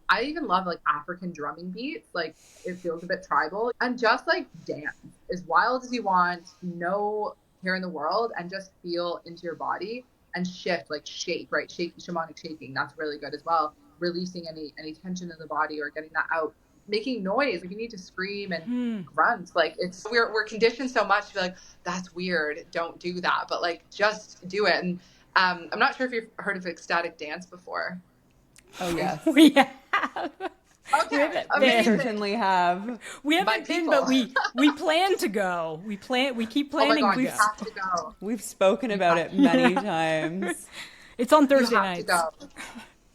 I even love like African drumming beats. Like it feels a bit tribal, and just like dance as wild as you want, no care in the world, and just feel into your body and shift, like shake, right? Shamanic shaking. That's really good as well. Releasing any tension in the body or getting that out. Making noise. If you need to scream and grunt, like we're conditioned so much to be like, that's weird, don't do that. But like just do it. And I'm not sure if you've heard of ecstatic dance before. Oh yes. We have. Okay, we amazing. certainly have. We haven't been, but we plan to go. We keep planning. Oh my God, to we go. have to go. We've spoken about it many times. It's on You Thursday have nights. to go.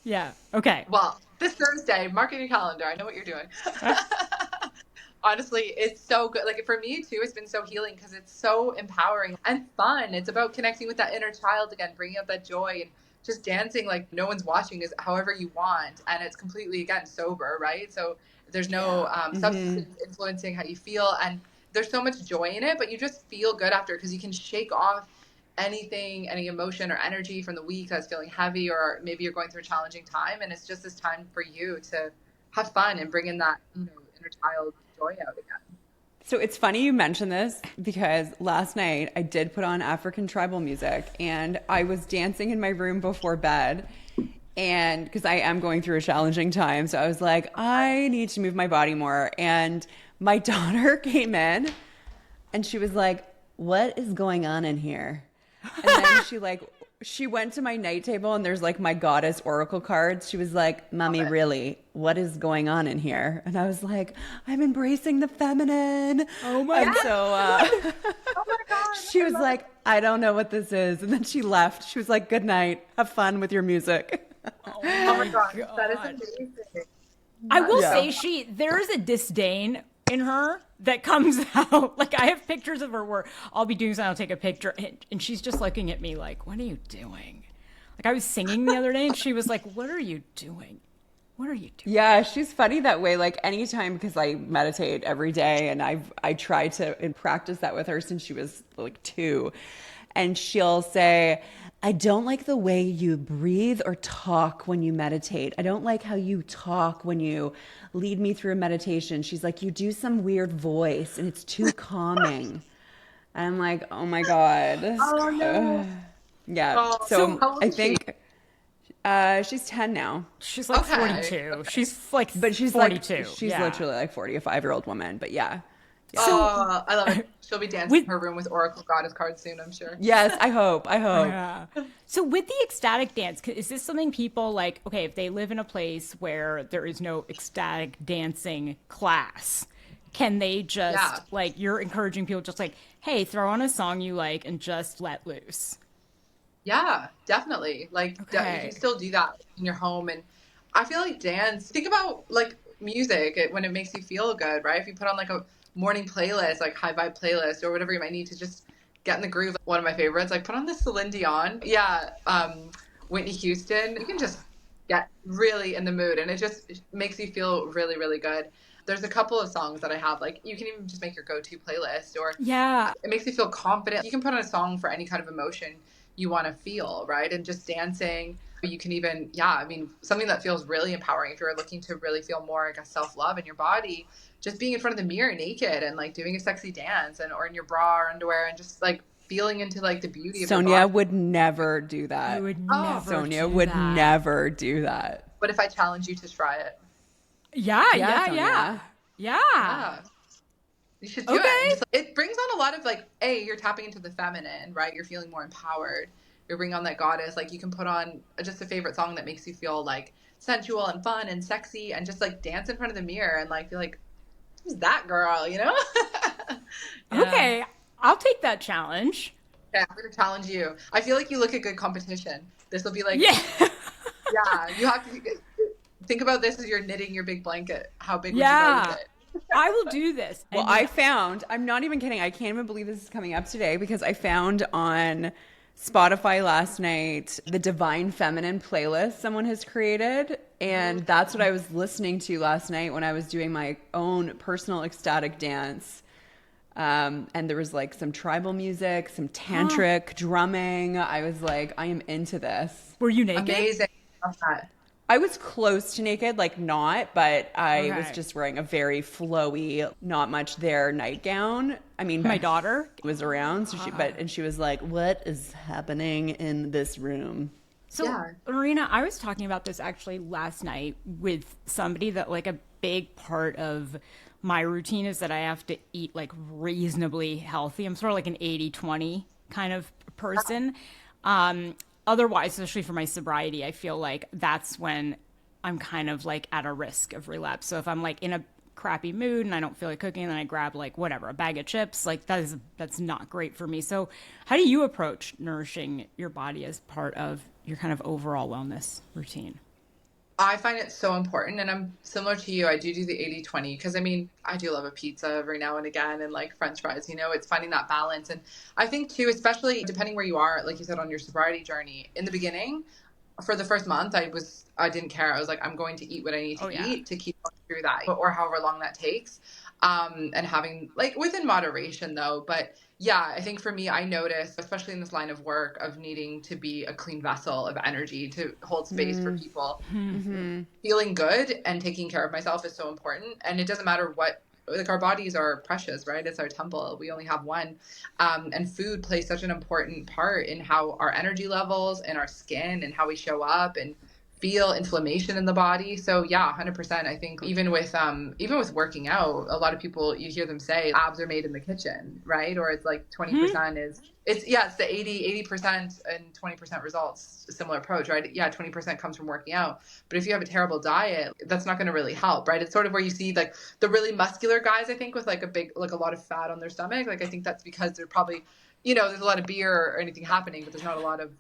Yeah. Okay. Well, this Thursday, mark in your calendar. I know what you're doing. Honestly, it's so good. Like for me too, it's been so healing because it's so empowering and fun. It's about connecting with that inner child again, bringing up that joy and just dancing like no one's watching is however you want. And it's completely, again, sober, right? So there's no substance influencing how you feel. And there's so much joy in it, but you just feel good after because you can shake off anything, any emotion or energy from the week that's feeling heavy, or maybe you're going through a challenging time. And it's just this time for you to have fun and bring in that, you know, inner child joy out again. So it's funny you mentioned this because last night I did put on African tribal music and I was dancing in my room before bed, and because I am going through a challenging time. So I was like, I need to move my body more. And my daughter came in and she was like, what is going on in here? And then she went to my night table and there's like my goddess oracle cards. She was like, Mommy, really, what is going on in here? And I was like, I'm embracing the feminine. Oh my God. So Oh my God. she was like, I don't know what this is. And then she left. She was like, good night. Have fun with your music. Oh my God. That is amazing. I will say there is a disdain in her that comes out. Like I have pictures of her where I'll be doing something, I'll take a picture and she's just looking at me like, what are you doing? Like I was singing the other day and she was like, what are you doing? What are you doing? Yeah, she's funny that way. Like anytime, because I meditate every day and I try to and practice that with her since she was like 2. And she'll say, I don't like the way you breathe or talk when you meditate. I don't like how you talk when you lead me through a meditation. She's like, you do some weird voice and it's too calming. And I'm like, oh my God. Oh no. Yeah. Oh, so how old I is think she's 10 now. She's like Okay. 42. She's like But she's 42. like, she's literally like 45-year-old woman. But yeah. Oh, I love it. She'll be dancing in her room with Oracle Goddess cards soon, I'm sure. Yes, I hope. Yeah. So with the ecstatic dance, is this something people like, okay, if they live in a place where there is no ecstatic dancing class, can they just like, you're encouraging people just like, hey, throw on a song you like and just let loose? Yeah, definitely. Like you can still do that in your home. And I feel like dance, think about like music when it makes you feel good, right? If you put on like a morning playlist, like high vibe playlist or whatever you might need to just get in the groove. One of my favorites, like put on the Celine Dion. Yeah. Whitney Houston. You can just get really in the mood and it just makes you feel really, really good. There's a couple of songs that I have, like you can even just make your go-to playlist, or it makes you feel confident. You can put on a song for any kind of emotion you want to feel, right? And just dancing. You can even, something that feels really empowering if you're looking to really feel more, I guess, self-love in your body, just being in front of the mirror naked and like doing a sexy dance or in your bra or underwear and just like feeling into like the beauty of Sonia your body. would never do that. I would never Sonia do would that. never do that. But if I challenge you to try it? Yeah. Yeah. You should do it. It brings on a lot of like, you're tapping into the feminine, right? You're feeling more empowered. You're bringing on that goddess. Like you can put on just a favorite song that makes you feel like sensual and fun and sexy and just like dance in front of the mirror and like feel like, who's that girl, you know? Okay, I'll take that challenge. Yeah, I'm going to challenge you. I feel like you look at good competition. This will be like, Yeah. you have to think about this as you're knitting your big blanket. How big would you go with it? I will do this. Well, I found, I'm not even kidding, I can't even believe this is coming up today because I found on Spotify last night, the Divine Feminine playlist someone has created. And that's what I was listening to last night when I was doing my own personal ecstatic dance. And there was like some tribal music, some tantric drumming. I was like, I am into this. Were you naked? Amazing. Love that. I was close to naked, like not, but I was just wearing a very flowy, not much there nightgown. I mean, my daughter was around, so she was like, "What is happening in this room?" So, Lorina, I was talking about this actually last night with somebody that like a big part of my routine is that I have to eat like reasonably healthy. I'm sort of like an 80-20 kind of person. Otherwise, especially for my sobriety, I feel like that's when I'm kind of like at a risk of relapse. So if I'm like in a crappy mood and I don't feel like cooking, then I grab like whatever, a bag of chips, like that's not great for me. So how do you approach nourishing your body as part of your kind of overall wellness routine? I find it so important, and I'm similar to you. I do the 80-20 because I mean, I do love a pizza every now and again and like French fries, it's finding that balance. And I think too, especially depending where you are, like you said, on your sobriety journey, in the beginning, for the first month, I didn't care. I was like, I'm going to eat what I need to eat to keep going through that, or however long that takes. And having like within moderation though, but yeah, I think for me, I noticed, especially in this line of work, of needing to be a clean vessel of energy to hold space for people. Mm-hmm. Feeling good and taking care of myself is so important. And it doesn't matter what, like our bodies are precious, right? It's our temple. We only have one. And food plays such an important part in how our energy levels and our skin and how we show up and feel inflammation in the body. So yeah, 100%. I think even with working out, a lot of people, you hear them say abs are made in the kitchen, right? Or it's like 20% it's the 80% and 20% results, similar approach, right? Yeah, 20% comes from working out. But if you have a terrible diet, that's not going to really help, right? It's sort of where you see like the really muscular guys, I think, with like a lot of fat on their stomach. Like I think that's because they're probably, there's a lot of beer or anything happening, but there's not a lot of,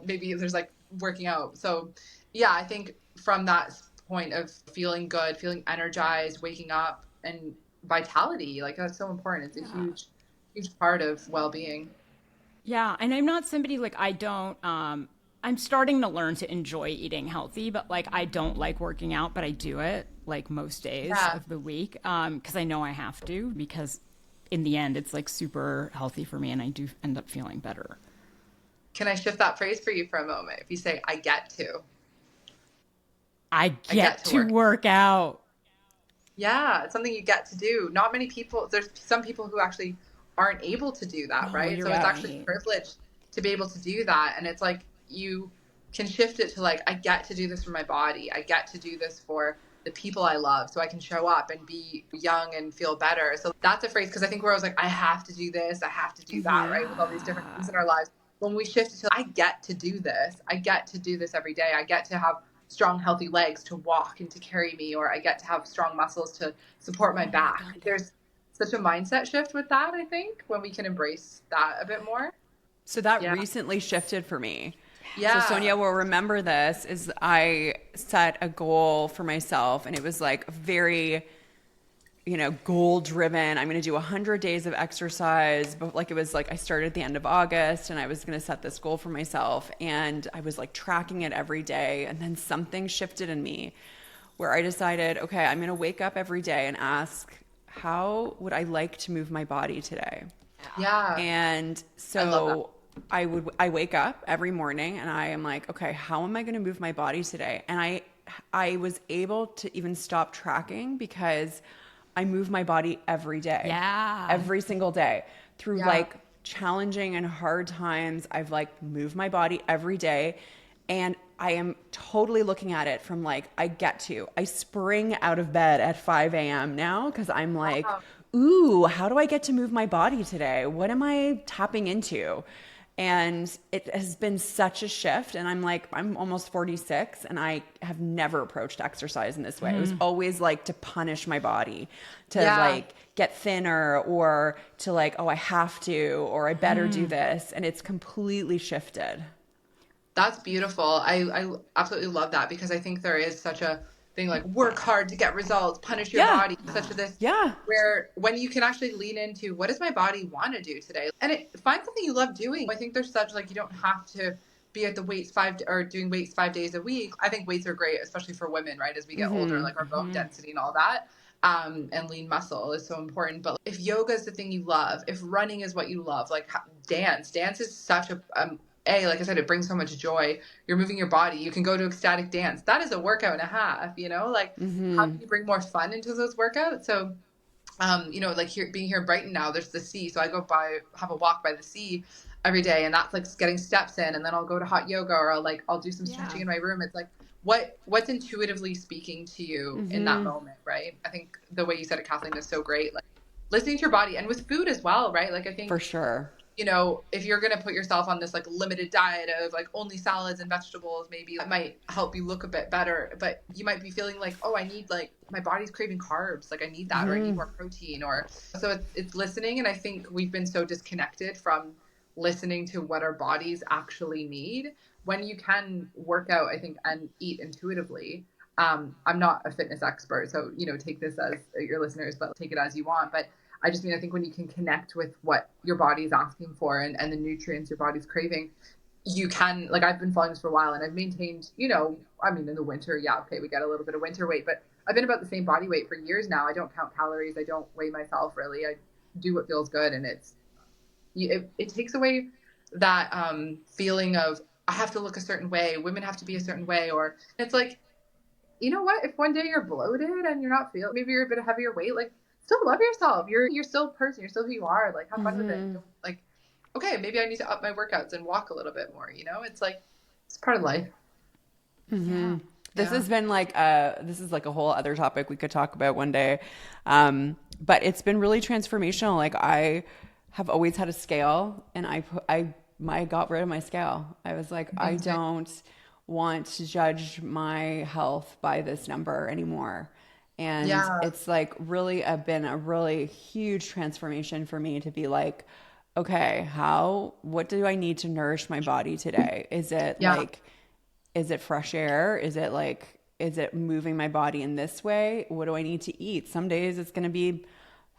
maybe there's like working out. So yeah, I think from that point of feeling good, feeling energized, waking up, and vitality, like that's so important. It's a huge part of well-being. Yeah, and I'm not somebody like I'm starting to learn to enjoy eating healthy, but like I don't like working out, but I do it like most days of the week because I know I have to, because in the end it's like super healthy for me and I do end up feeling better. Can I shift that phrase for you for a moment? If you say, I get to work out. Yeah, it's something you get to do. Not many people, there's some people who actually aren't able to do that, right? So it's actually a privilege to be able to do that. And it's like you can shift it to like, I get to do this for my body. I get to do this for the people I love, so I can show up and be young and feel better. So that's a phrase, because I think where I was like, I have to do this, I have to do that, right? With all these different things in our lives. When we shift it to, I get to do this. I get to do this every day. I get to have strong, healthy legs to walk and to carry me, or I get to have strong muscles to support my back. There's such a mindset shift with that, I think, when we can embrace that a bit more. So that recently shifted for me. Yeah. So Sonia will remember this, is I set a goal for myself, and it was like very, goal driven. I'm going to do 100 days of exercise, but like it was like I started at the end of August and I was going to set this goal for myself, and I was like tracking it every day, and then something shifted in me where I decided, okay, I'm going to wake up every day and ask, how would I like to move my body today? Yeah. And so I wake up every morning and I am like, okay, how am I going to move my body today? And I was able to even stop tracking because I move my body every day. Yeah. Every single day through like challenging and hard times. I've like moved my body every day, and I am totally looking at it from like, I spring out of bed at 5 a.m. now because I'm like, ooh, how do I get to move my body today? What am I tapping into? And it has been such a shift. And I'm almost 46 and I have never approached exercise in this way. It was always like to punish my body, to like get thinner, or to like, oh, I have to, or I better do this. And it's completely shifted. That's beautiful. I absolutely love that, because I think there is such a thing, like work hard to get results, punish your body, such as this, where when you can actually lean into what does my body want to do today, and find something you love doing. I think there's such, like, you don't have to be at the weights doing weights 5 days a week. I think weights are great, especially for women, right? As we get older, like our bone density and all that. And lean muscle is so important. But if yoga is the thing you love, if running is what you love, like dance is such like I said, it brings so much joy. You're moving your body. You can go to ecstatic dance. That is a workout and a half, you know, like how can you bring more fun into those workouts? So, you know, like being here in Brighton now, there's the sea. So I have a walk by the sea every day, and that's like getting steps in, and then I'll go to hot yoga, or I'll do some stretching in my room. It's like, what's intuitively speaking to you in that moment, right? I think the way you said it, Kathleen, is so great. Like listening to your body, and with food as well, right? Like I think for sure, you know, if you're going to put yourself on this like limited diet of like only salads and vegetables, maybe it might help you look a bit better, but you might be feeling like, oh, I need, like, my body's craving carbs. Like I need that, or I need more protein, so it's listening. And I think we've been so disconnected from listening to what our bodies actually need. When you can work out, I think, and eat intuitively. I'm not a fitness expert, so, you know, take this as your listeners, but take it as you want. But I just mean, I think when you can connect with what your body is asking for and the nutrients your body's craving, you can, like, I've been following this for a while, and I've maintained, you know, I mean, in the winter, we get a little bit of winter weight, but I've been about the same body weight for years now. I don't count calories. I don't weigh myself really. I do what feels good. And it takes away that feeling of, I have to look a certain way, women have to be a certain way, or it's like, you know what, if one day you're bloated and you're not feeling, maybe you're a bit of heavier weight, like, still love yourself. You're still a person. You're still who you are. Like, have fun with it. Like, okay, maybe I need to up my workouts and walk a little bit more, you know? It's like, it's part of life. This has been like this is like a whole other topic we could talk about one day. But it's been really transformational. Like, I have always had a scale, and I got rid of my scale. I was like, I don't want to judge my health by this number anymore. And it's like really been a really huge transformation for me to be like, okay, what do I need to nourish my body today? Is it is it fresh air? Is it moving my body in this way? What do I need to eat? Some days it's going to be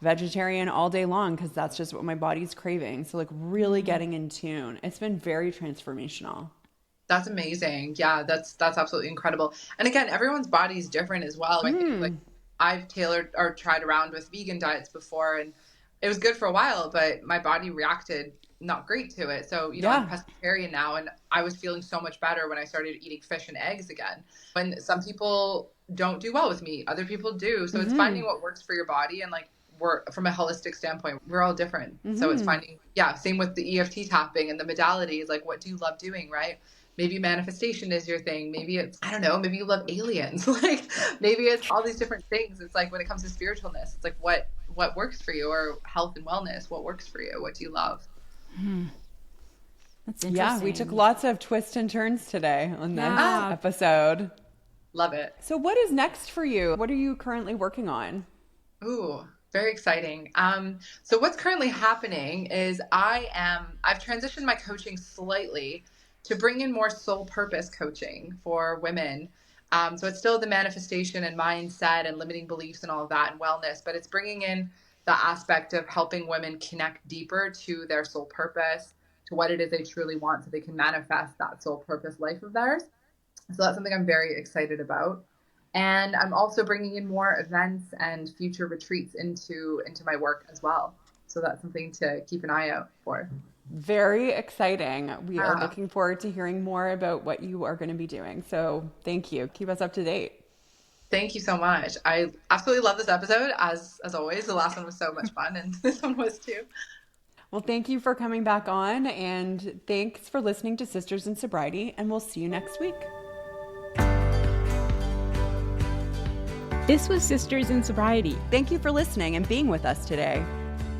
vegetarian all day long, because that's just what my body's craving. So like really getting in tune. It's been very transformational. That's amazing. Yeah, that's absolutely incredible. And again, everyone's body is different as well. I think, like, I've tailored or tried around with vegan diets before, and it was good for a while, but my body reacted not great to it. So, you know, I'm pescatarian now, and I was feeling so much better when I started eating fish and eggs again. When some people don't do well with meat, other people do. So it's finding what works for your body, and like, we're, from a holistic standpoint, we're all different. So it's finding, same with the EFT tapping and the modalities, like, what do you love doing, right? Maybe manifestation is your thing. Maybe it's, I don't know, maybe you love aliens. Like, maybe it's all these different things. It's like, when it comes to spiritualness, it's like, what works for you? Or health and wellness, what works for you? What do you love? That's interesting. Yeah, we took lots of twists and turns today on this episode. Love it. So what is next for you? What are you currently working on? Ooh, very exciting. So what's currently happening is I've transitioned my coaching slightly to bring in more soul purpose coaching for women. So it's still the manifestation and mindset and limiting beliefs and all of that, and wellness, but it's bringing in the aspect of helping women connect deeper to their soul purpose, to what it is they truly want, so they can manifest that soul purpose life of theirs. So that's something I'm very excited about. And I'm also bringing in more events and future retreats into my work as well. So that's something to keep an eye out for. Very exciting. We are looking forward to hearing more about what you are going to be doing. So thank you. Keep us up to date. Thank you so much. I absolutely love this episode. As always, the last one was so much fun, and this one was too. Well, thank you for coming back on, and thanks for listening to Sisters in Sobriety, and we'll see you next week. This was Sisters in Sobriety. Thank you for listening and being with us today.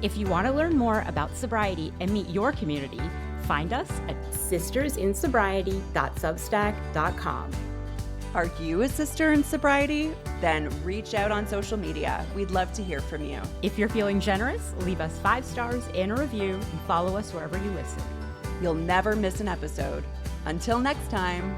If you want to learn more about sobriety and meet your community, find us at sistersinsobriety.substack.com. Are you a sister in sobriety? Then reach out on social media. We'd love to hear from you. If you're feeling generous, leave us 5 stars and a review, and follow us wherever you listen. You'll never miss an episode. Until next time.